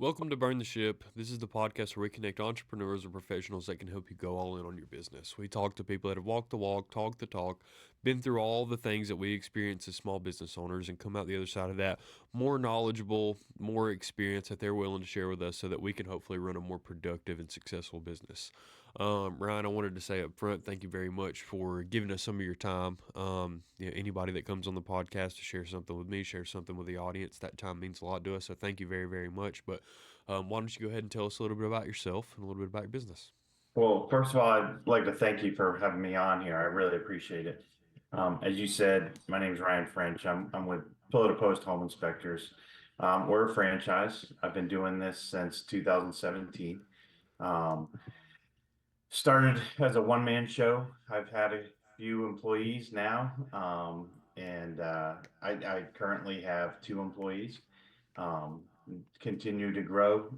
Welcome to Burn the Ship. This is the podcast where we connect entrepreneurs and professionals that can help you go all in on your business. We talk to people that have walked the walk, talked the talk, been through all the things that we experience as small business owners, and come out the other side of that more knowledgeable, more experience that they're willing to share with us so that we can hopefully run a more productive and successful business. Ryan, I wanted to say up front, thank you very much for giving us some of your time. Anybody that comes on the podcast to share something with me, share something with the audience, that time means a lot to us. So thank you very, very much. But why don't you go ahead and tell us a little bit about yourself and a little bit about your business? Well, first of all, I'd like to thank you for having me on here. I really appreciate it. As you said, my name is Ryan French. I'm with Pillow to Post Home Inspectors. We're a franchise. I've been doing this since 2017. Um, Started as a one-man show. I've had a few employees now, and I currently have two employees. Um, Continue to grow.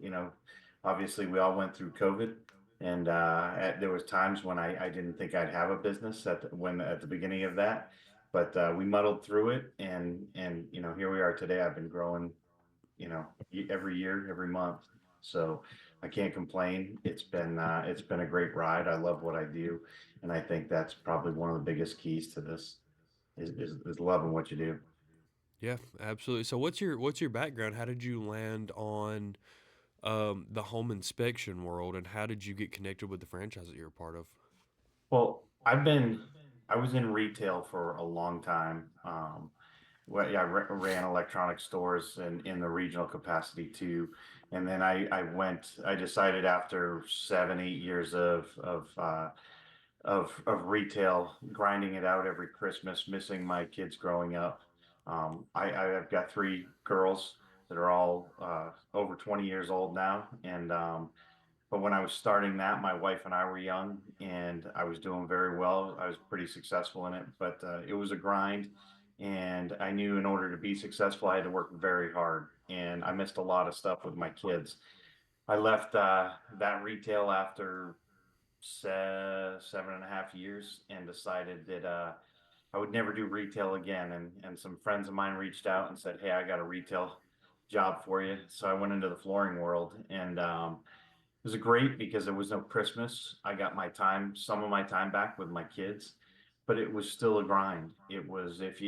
Obviously, we all went through COVID, and there was times when I didn't think I'd have a business at the beginning of that, but we muddled through it, and here we are today. I've been growing, every year, every month. So I can't complain. It's been a great ride. I love what I do, and I think that's probably one of the biggest keys to this is loving what you do. Yeah, absolutely. So what's your background? How did you land on the home inspection world, and how did you get connected with the franchise that you're a part of? Well, I was in retail for a long time. Well, yeah, I ran electronic stores in the regional capacity too. And then I decided after 7, 8 years of retail, grinding it out every Christmas, missing my kids growing up. I've got three girls that are all over 20 years old now. But when I was starting that, my wife and I were young and I was doing very well. I was pretty successful in it, but it was a grind. And I knew in order to be successful, I had to work very hard. And I missed a lot of stuff with my kids. I left that retail after 7.5 years and decided that I would never do retail again. And some friends of mine reached out and said, "Hey, I got a retail job for you." So I went into the flooring world, and it was great because there was no Christmas. I got some of my time back with my kids, but it was still a grind. It was if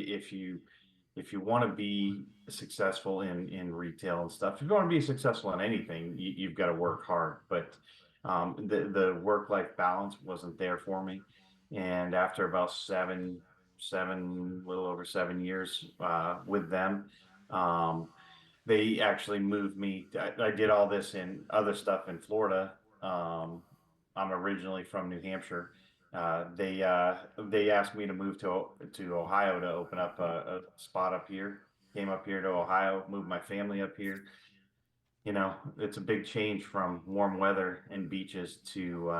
you want to be successful in retail and stuff, if you want to be successful in anything, you've got to work hard. But the work-life balance wasn't there for me. And after about little over 7 years with them, um, they actually moved me. I did all this in other stuff in Florida. I'm originally from New Hampshire. They asked me to move to Ohio to open up a spot up here. Came up here to Ohio, moved my family up here. It's a big change from warm weather and beaches to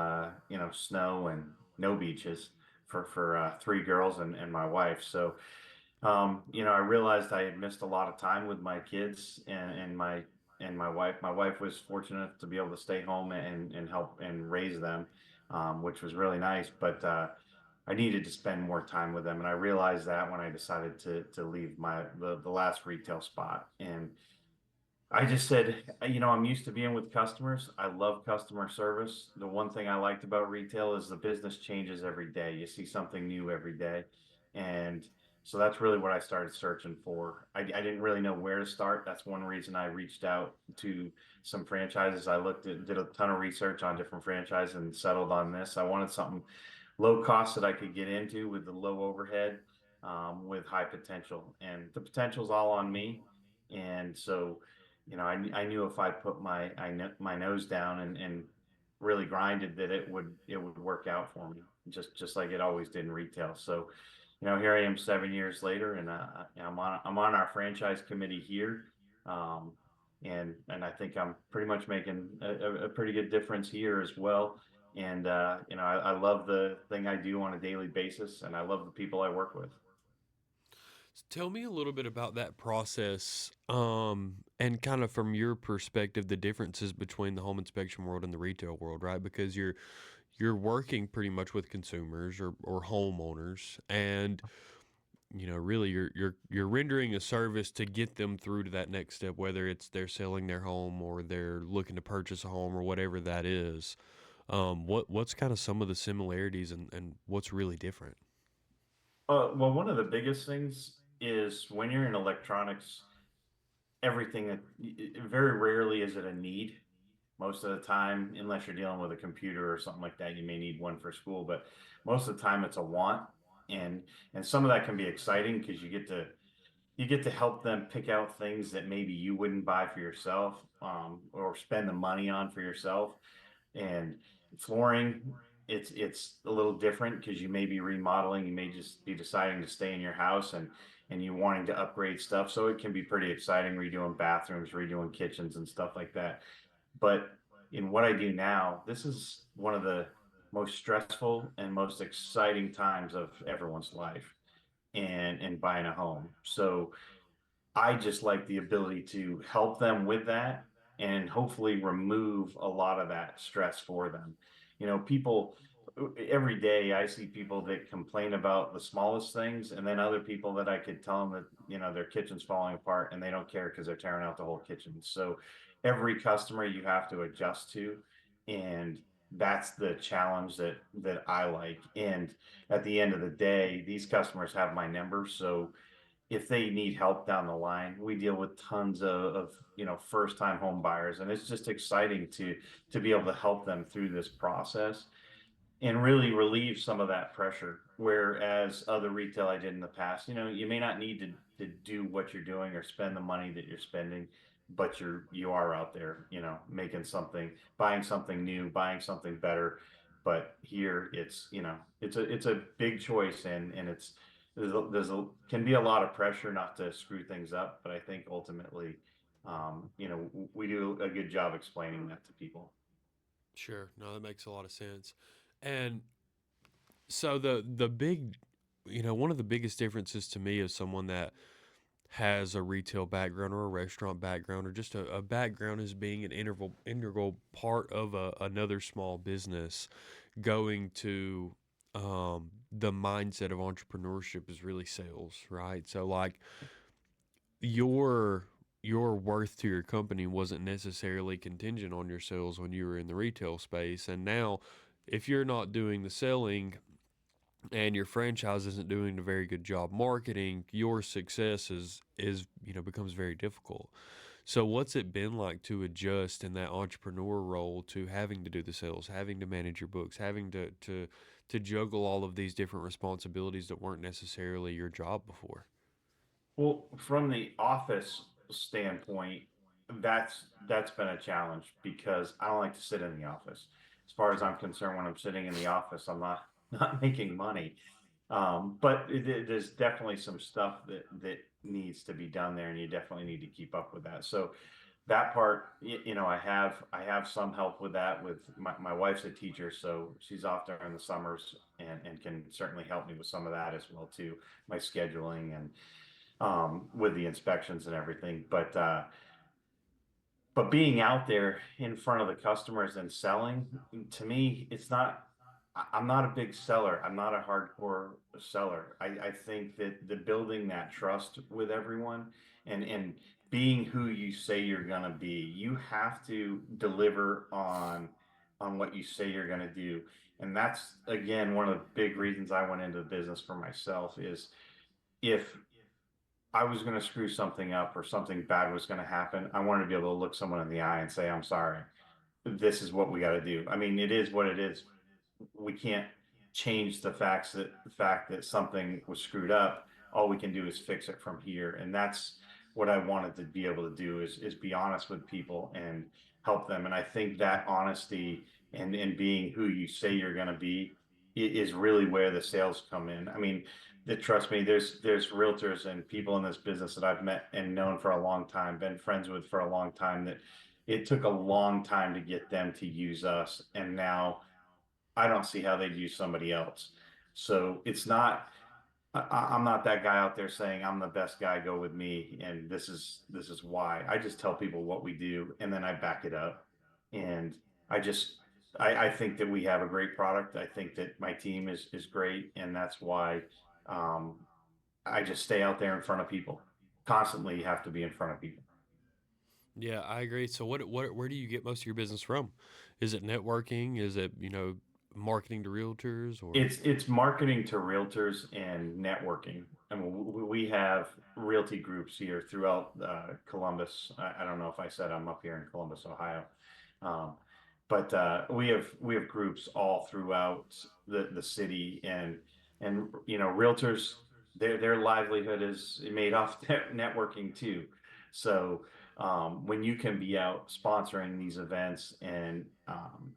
snow and no beaches for three girls and my wife. So I realized I had missed a lot of time with my kids and my wife. My wife was fortunate to be able to stay home and help and raise them, which was really nice. But I needed to spend more time with them, and I realized that when I decided to leave the last retail spot. And I just said, I'm used to being with customers. I love customer service. The one thing I liked about retail is the business changes every day. You see something new every day. And so that's really what I started searching for. I didn't really know where to start. That's one reason I reached out to some franchises. Did a ton of research on different franchises and settled on this. I wanted something low cost that I could get into with the low overhead, with high potential. And the potential's all on me. And so, I knew if I put my nose down and really grinded that it would work out for me, just like it always did in retail. So, here I am 7 years later, and I'm on our franchise committee here, um, and I think I'm pretty much making a pretty good difference here as well. And I love the thing I do on a daily basis, and I love the people I work with. Tell me a little bit about that process, and kind of from your perspective, the differences between the home inspection world and the retail world, right? Because you're working pretty much with consumers or homeowners, and really you're rendering a service to get them through to that next step, whether it's they're selling their home or they're looking to purchase a home or whatever that is. What's kind of some of the similarities and what's really different? Well, one of the biggest things is when you're in electronics, everything very rarely is it a need. Most of the time, unless you're dealing with a computer or something like that, you may need one for school, but most of the time it's a want. And some of that can be exciting because you get to help them pick out things that maybe you wouldn't buy for yourself, or spend the money on for yourself. And flooring, it's a little different because you may be remodeling, you may just be deciding to stay in your house and you wanting to upgrade stuff. So it can be pretty exciting redoing bathrooms, redoing kitchens and stuff like that. But in what I do now, this is one of the most stressful and most exciting times of everyone's life and buying a home. So I just like the ability to help them with that and hopefully remove a lot of that stress for them. People every day I see people that complain about the smallest things, and then other people that I could tell them that, their kitchen's falling apart and they don't care because they're tearing out the whole kitchen. So every customer you have to adjust to, and that's the challenge that I like. And at the end of the day, these customers have my number, so if they need help down the line, we deal with tons of first time home buyers, and it's just exciting to be able to help them through this process and really relieve some of that pressure. Whereas other retail I did in the past, you may not need to do what you're doing or spend the money that you're spending, but you are out there, making something, buying something new, buying something better. But here it's a big choice, and there's can be a lot of pressure not to screw things up, but I think ultimately, we do a good job explaining that to people. Sure. No, that makes a lot of sense. And so the big, one of the biggest differences to me is someone that has a retail background or a restaurant background or just a background as being an integral part of another small business, going to the mindset of entrepreneurship is really sales, right? So like your your worth to your company wasn't necessarily contingent on your sales when you were in the retail space, and now if you're not doing the selling and your franchise isn't doing a very good job marketing, your success is becomes very difficult. So what's it been like to adjust in that entrepreneur role to having to do the sales, having to manage your books, having to juggle all of these different responsibilities that weren't necessarily your job before? Well, from the office standpoint, that's been a challenge because I don't like to sit in the office. As far as Sure. I'm concerned, when I'm sitting in the office, I'm not not making money. But there's definitely some stuff that needs to be done there, and you definitely need to keep up with that. So that part, I have some help with that. With my wife's a teacher, so she's off during the summers and can certainly help me with some of that as well too, my scheduling and with the inspections and everything. But being out there in front of the customers and selling, to me, it's not. I'm not a big seller. I'm not a hardcore seller. I think that the building that trust with everyone and being who you say you're gonna be, you have to deliver on what you say you're gonna do. And that's again one of the big reasons I went into the business for myself is if I was going to screw something up or something bad was going to happen, I wanted to be able to look someone in the eye and say, I'm sorry. This is what we got to do. I mean, it is what it is. We can't change the fact that something was screwed up. All we can do is fix it from here. And that's what I wanted to be able to do is be honest with people and help them. And I think that honesty and being who you say you're going to be is really where the sales come in. I mean, trust me, there's realtors and people in this business that I've met and known for a long time, been friends with for a long time, that it took a long time to get them to use us, and now I don't see how they'd use somebody else. So it's not. I'm not that guy out there saying I'm the best guy. Go with me, and this is why. I just tell people what we do, and then I back it up. And I just I think that we have a great product. I think that my team is great, and that's why um, I just stay out there in front of people. Constantly have to be in front of people. Yeah, I agree. So where do you get most of your business from? Is it networking? Is it, marketing to realtors or It's marketing to realtors and networking. I mean, we have realty groups here throughout Columbus. I don't know if I said I'm up here in Columbus, Ohio, um, but we have groups all throughout the city, and realtors, their livelihood is made off networking too. So when you can be out sponsoring these events and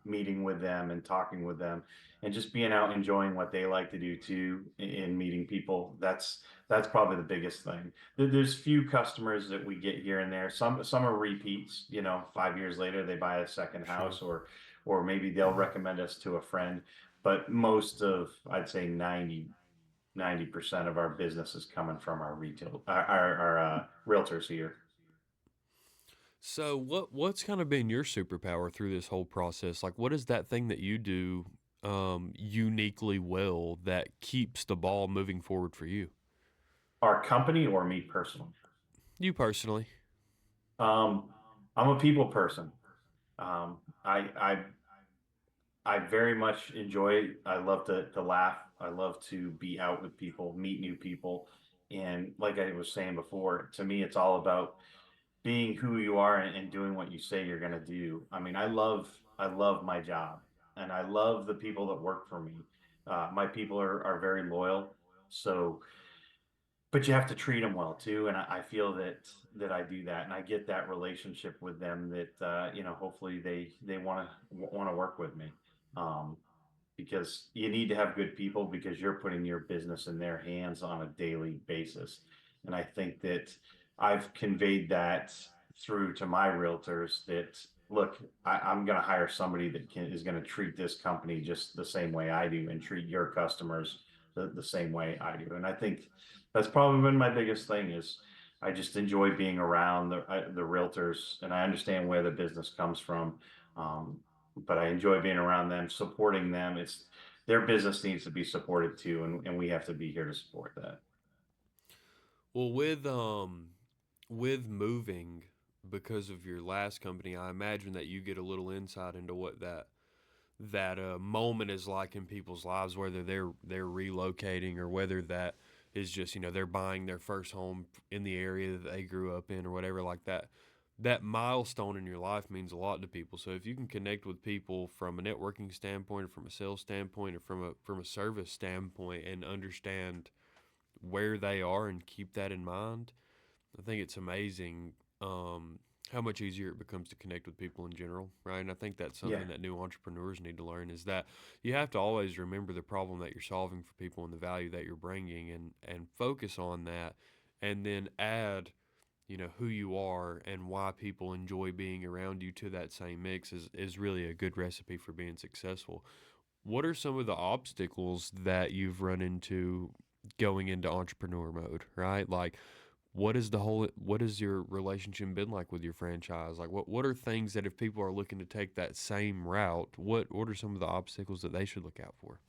meeting with them and talking with them and just being out enjoying what they like to do too in meeting people, that's probably the biggest thing. There's few customers that we get here and there. Some are repeats, 5 years later they buy a second sure? house, or maybe they'll recommend us to a friend. But most of, I'd say, 90% of our business is coming from our retail, our realtors here. So what's kind of been your superpower through this whole process? Like what is that thing that you do uniquely well that keeps the ball moving forward for you? Our company or me personally? You personally. um I'm a people person. um I I very much enjoy. I love to laugh. I love to be out with people, meet new people. And like I was saying before, to me, it's all about being who you are and doing what you say you're going to do. I mean, I love my job, and I love the people that work for me. My people are very loyal. So, but you have to treat them well too. And I feel that I do that, and I get that relationship with them that hopefully they want to work with me. Um, because you need to have good people, because you're putting your business in their hands on a daily basis. And I think that I've conveyed that through to my realtors that, look, I'm going to hire somebody that is going to treat this company just the same way I do and treat your customers the same way I do. And I think that's probably been my biggest thing is I just enjoy being around the realtors, and I understand where the business comes from. Um, but I enjoy being around them, supporting them. It's their business needs to be supported too, and we have to be here to support that. Well, with moving because of your last company, I imagine that you get a little insight into what that moment is like in people's lives, whether they're relocating or whether that is just they're buying their first home in the area that they grew up in or whatever like that. That milestone in your life means a lot to people. So if you can connect with people from a networking standpoint, or from a sales standpoint, or from a service standpoint, and understand where they are and keep that in mind, I think it's amazing how much easier it becomes to connect with people in general, right? And I think that's Yeah. something that new entrepreneurs need to learn is that you have to always remember the problem that you're solving for people and the value that you're bringing, and focus on that, and then add who you are and why people enjoy being around you to that same mix is really a good recipe for being successful. What are some of the obstacles that you've run into going into entrepreneur mode, right? Like what has your relationship been like with your franchise? Like what are things that if people are looking to take that same route, what are some of the obstacles that they should look out for?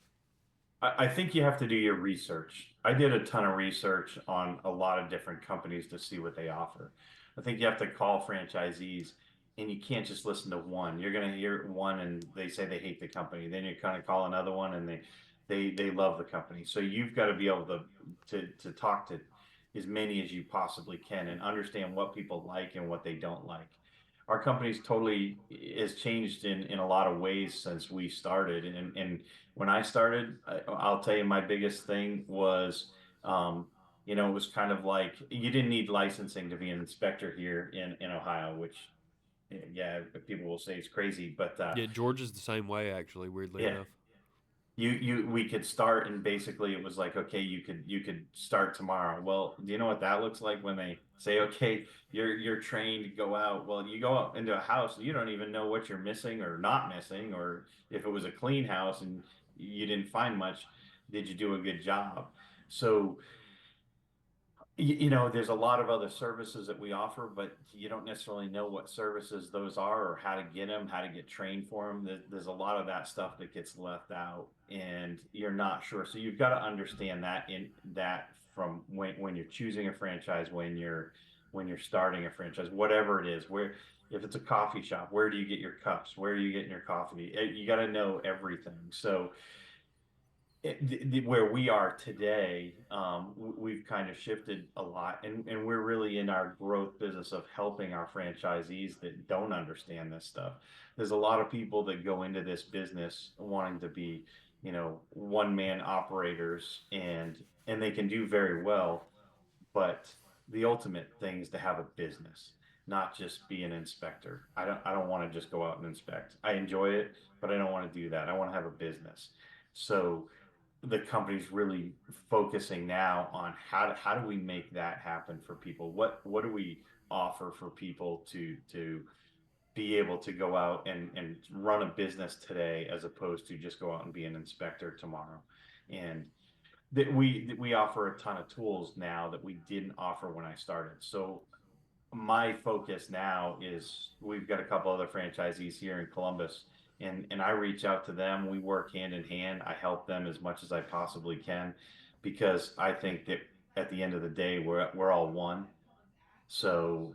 I think you have to do your research. I did a ton of research on a lot of different companies to see what they offer. I think you have to call franchisees, and you can't just listen to one. You're going to hear one and they say they hate the company. Then you kind of call another one and they love the company. So you've got to be able to talk to as many as you possibly can and understand what people like and what they don't like. Our company's totally has changed in a lot of ways since we started. And when I started, I'll tell you, my biggest thing was, it was kind of like you didn't need licensing to be an inspector here in Ohio, which, yeah, people will say it's crazy, but Yeah, Georgia's the same way actually, weirdly yeah, enough. we could start, and basically it was like, okay, you could start tomorrow. Well, do you know what that looks like when they say, okay, you're trained to go out? Well, you go out into a house, you don't even know what you're missing or not missing, or if it was a clean house and you didn't find much, did you do a good job? So There's a lot of other services that we offer, but you don't necessarily know what services those are or how to get them, how to get trained for them. There's a lot of that stuff that gets left out, and you're not sure. So you've got to understand that from when you're choosing a franchise, when you're starting a franchise, whatever it is, where if it's a coffee shop, where do you get your cups? Where are you getting your coffee? You got to know everything. So where we are today, we've kind of shifted a lot, and we're really in our growth business of helping our franchisees that don't understand this stuff. There's a lot of people that go into this business wanting to be, one man operators, and they can do very well, but the ultimate thing is to have a business, not just be an inspector. I don't want to just go out and inspect. I enjoy it, but I don't want to do that. I want to have a business. So the company's really focusing now on how do we make that happen for people? What do we offer for people to be able to go out and run a business today as opposed to just go out and be an inspector tomorrow? And that we offer a ton of tools now that we didn't offer when I started. So my focus now is we've got a couple other franchisees here in Columbus, and I reach out to them. We work hand in hand. I help them as much as I possibly can because I think that at the end of the day we're all one. So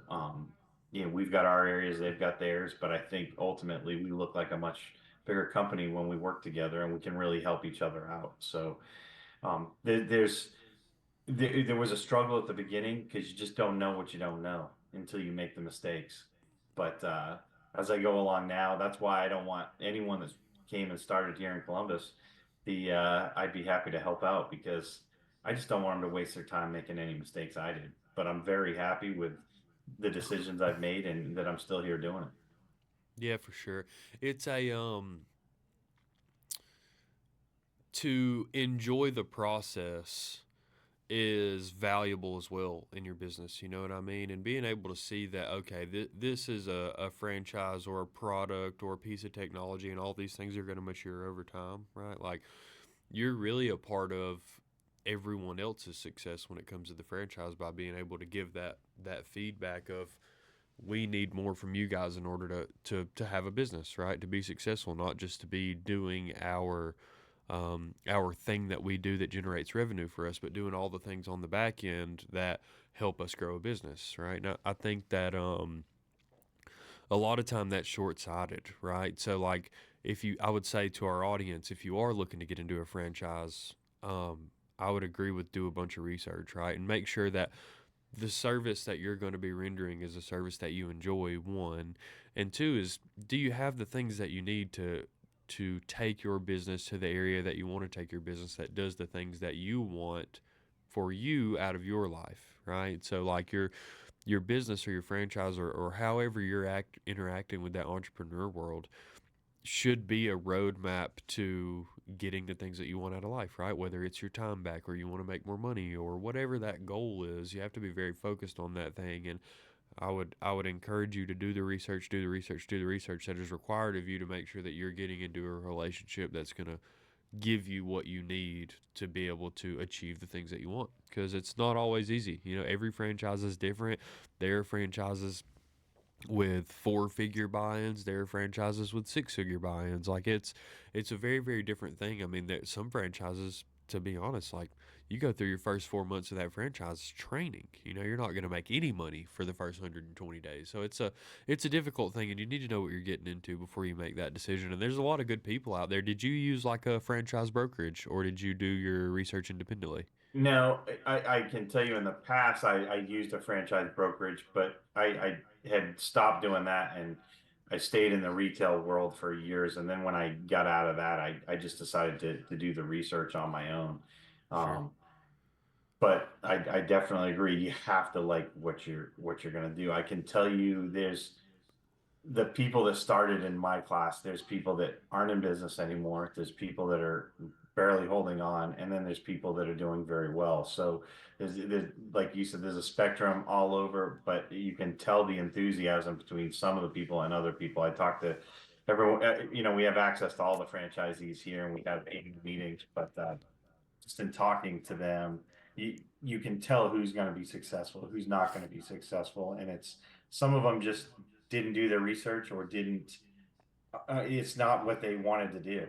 we've got our areas, they've got theirs, but I think ultimately we look like a much bigger company when we work together and we can really help each other out. So there was a struggle at the beginning because you just don't know what you don't know until you make the mistakes. But as I go along now, that's why I don't want anyone that came and started here in Columbus. I'd be happy to help out because I just don't want them to waste their time making any mistakes I did. But I'm very happy with the decisions I've made and that I'm still here doing it. Yeah, for sure. It's a to enjoy the process is valuable as well in your business. You know what I mean? And being able to see that, okay, this is a franchise or a product or a piece of technology, and all these things are going to mature over time, right? Like, you're really a part of everyone else's success when it comes to the franchise by being able to give that feedback of we need more from you guys in order to have a business, right? To be successful, not just to be doing our thing that we do that generates revenue for us, but doing all the things on the back end that help us grow a business, right? Now, I think that a lot of time that's short sighted, right? So, like, I would say to our audience, if you are looking to get into a franchise, I would agree with do a bunch of research, right? And make sure that the service that you're going to be rendering is a service that you enjoy, one. And two is, do you have the things that you need to take your business to the area that you want to take your business that does the things that you want for you out of your life, right? So, like, your business or your franchise, or however you're interacting with that entrepreneur world should be a roadmap to getting the things that you want out of life, right? Whether it's your time back or you want to make more money or whatever that goal is, you have to be very focused on that thing. And I would encourage you to do the research, do the research, do the research that is required of you to make sure that you're getting into a relationship that's going to give you what you need to be able to achieve the things that you want, because it's not always easy. Every franchise is different. There are franchises with four-figure buy-ins, there are franchises with six-figure buy-ins. Like, it's a very, very different thing. I mean, some franchises, to be honest, like, you go through your first 4 months of that franchise training, you're not going to make any money for the first 120 days. So it's a difficult thing, and you need to know what you're getting into before you make that decision. And there's a lot of good people out there. Did you use like a franchise brokerage, or did you do your research independently? No, I can tell you in the past I used a franchise brokerage, but I had stopped doing that and I stayed in the retail world for years. And then when I got out of that, I just decided to do the research on my own. Sure. Um, but I definitely agree. You have to like what you're going to do. I can tell you there's the people that started in my class, there's people that aren't in business anymore. There's people that are barely holding on, and then there's people that are doing very well. So there's like you said, there's a spectrum all over, but you can tell the enthusiasm between some of the people and other people. I talked to everyone. We have access to all the franchisees here, and we have 80 meetings. But just in talking to them, you can tell who's going to be successful, who's not going to be successful, and it's some of them just didn't do their research or didn't. It's not what they wanted to do.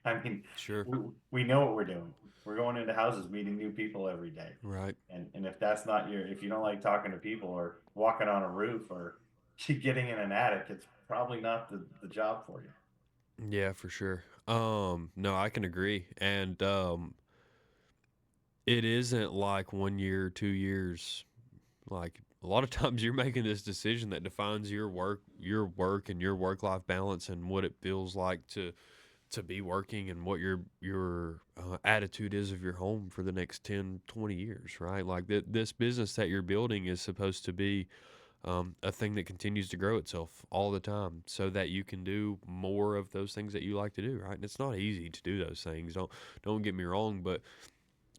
I mean, Sure. we know what we're doing. We're going into houses, meeting new people every day. Right. And if that's not if you don't like talking to people or walking on a roof or getting in an attic, it's probably not the job for you. Yeah, for sure. No, I can agree. And it isn't like 1 year, 2 years. Like a lot of times you're making this decision that defines your work and your work life balance and what it feels like to be working and what your attitude is of your home for the next 10, 20 years, right? Like this business that you're building is supposed to be a thing that continues to grow itself all the time so that you can do more of those things that you like to do, right? And it's not easy to do those things. Don't get me wrong, but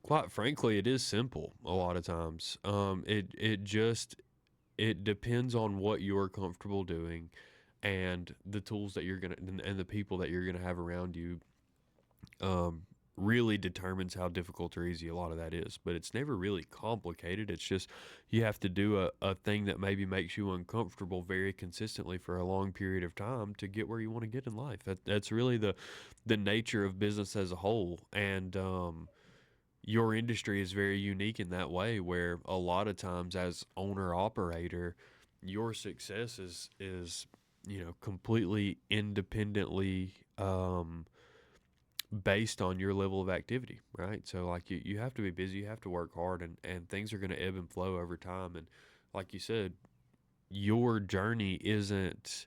quite frankly, it is simple a lot of times. It depends on what you're comfortable doing and the tools that you're gonna and the people that you're gonna have around you. Um, really determines how difficult or easy a lot of that is. But it's never really complicated. It's just you have to do a thing that maybe makes you uncomfortable very consistently for a long period of time to get where you want to get in life. That's really the nature of business as a whole. And your industry is very unique in that way where a lot of times as owner operator your success is completely independently based on your level of activity, right? So like you have to be busy, you have to work hard, and things are going to ebb and flow over time. And like you said, your journey isn't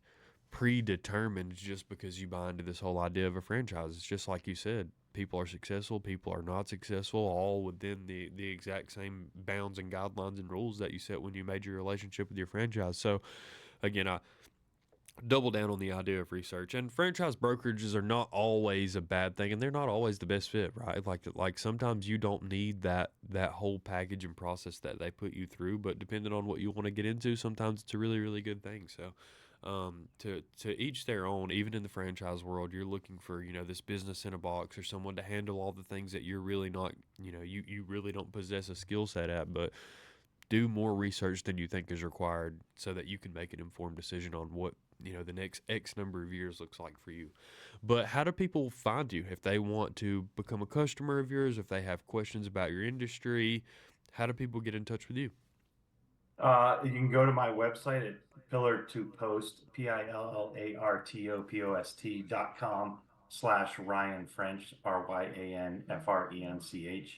predetermined just because you buy into this whole idea of a franchise. It's just like you said, people are successful, people are not successful, all within the exact same bounds and guidelines and rules that you set when you made your relationship with your franchise. So again, I double down on the idea of research, and franchise brokerages are not always a bad thing, and they're not always the best fit, right? Like sometimes you don't need that whole package and process that they put you through, but depending on what you want to get into, sometimes it's a really really good thing. So to each their own. Even in the franchise world, you're looking for this business in a box or someone to handle all the things that you're really not, you really don't possess a skill set at. But do more research than you think is required so that you can make an informed decision on what the next X number of years looks like for you. But how do people find you if they want to become a customer of yours, if they have questions about your industry? How do people get in touch with you? You can go to my website at pillar to post pillartopost.com/Ryan French, RyanFrench.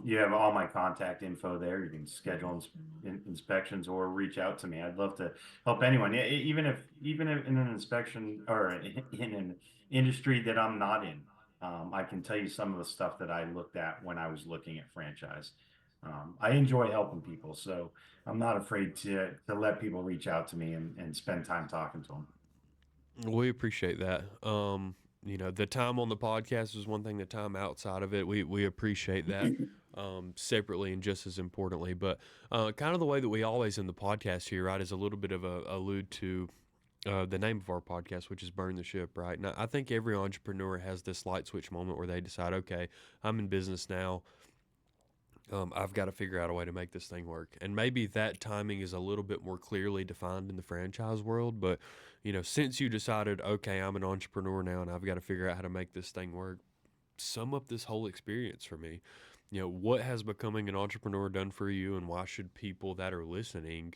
You have all my contact info there. You can schedule inspections or reach out to me. I'd love to help anyone. Even if in an inspection or in an industry that I'm not in, I can tell you some of the stuff that I looked at when I was looking at franchise. I enjoy helping people, so I'm not afraid to let people reach out to me and spend time talking to them. We appreciate that. The time on the podcast is one thing, the time outside of it, we appreciate that separately and just as importantly. But kind of the way that we always end the podcast here, right, is a little bit of a allude to the name of our podcast, which is Burn the Ship, right? And I think every entrepreneur has this light switch moment where they decide, okay, I'm in business now. I've got to figure out a way to make this thing work. And maybe that timing is a little bit more clearly defined in the franchise world. But, since you decided, okay, I'm an entrepreneur now and I've got to figure out how to make this thing work, sum up this whole experience for me. What has becoming an entrepreneur done for you, and why should people that are listening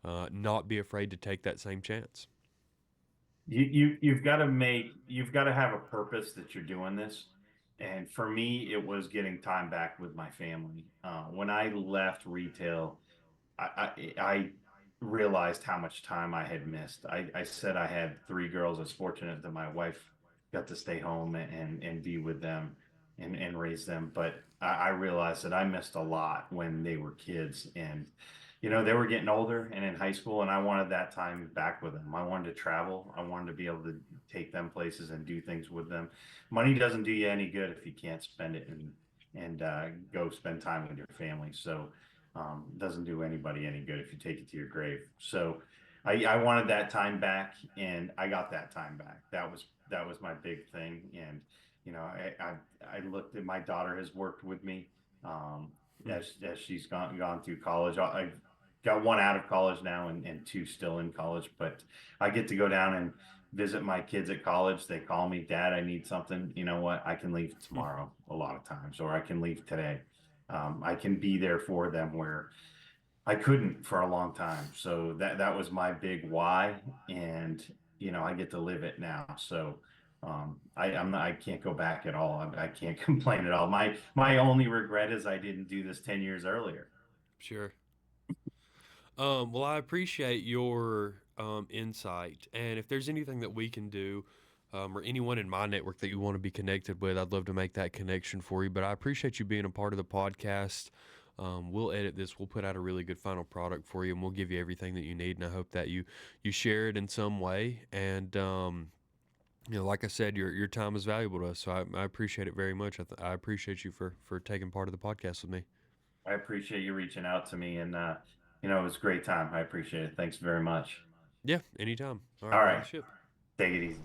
not be afraid to take that same chance? You've got to have a purpose that you're doing this. And for me, it was getting time back with my family. When I left retail, I realized how much time I had missed. I said I had three girls. I was fortunate that my wife got to stay home and be with them and raise them. But I realized that I missed a lot when they were kids. And, they were getting older and in high school, and I wanted that time back with them. I wanted to travel. I wanted to be able to take them places and do things with them. Money doesn't do you any good if you can't spend it and go spend time with your family. So doesn't do anybody any good if you take it to your grave. So I wanted that time back, and I got that time back. That was my big thing. And I looked at, my daughter has worked with me. Hmm. as she's gone through college. I've got one out of college now and two still in college, but I get to go down and visit my kids at college. They call me, Dad, I need something. You know what? I can leave Hmm. tomorrow a lot of times, or I can leave today. I can be there for them where I couldn't for a long time. So that was my big why, and I get to live it now. So I can't go back at all. I can't complain at all. My only regret is I didn't do this 10 years earlier. Sure. Well, I appreciate your insight, and if there's anything that we can do, or anyone in my network that you want to be connected with, I'd love to make that connection for you. But I appreciate you being a part of the podcast. We'll edit this. We'll put out a really good final product for you, and we'll give you everything that you need. And I hope that you share it in some way. And like I said, your time is valuable to us, so I appreciate it very much. I appreciate you for taking part of the podcast with me. I appreciate you reaching out to me, and it was a great time. I appreciate it. Thanks very much. Yeah, anytime. All All right, right right, ship. take it easy.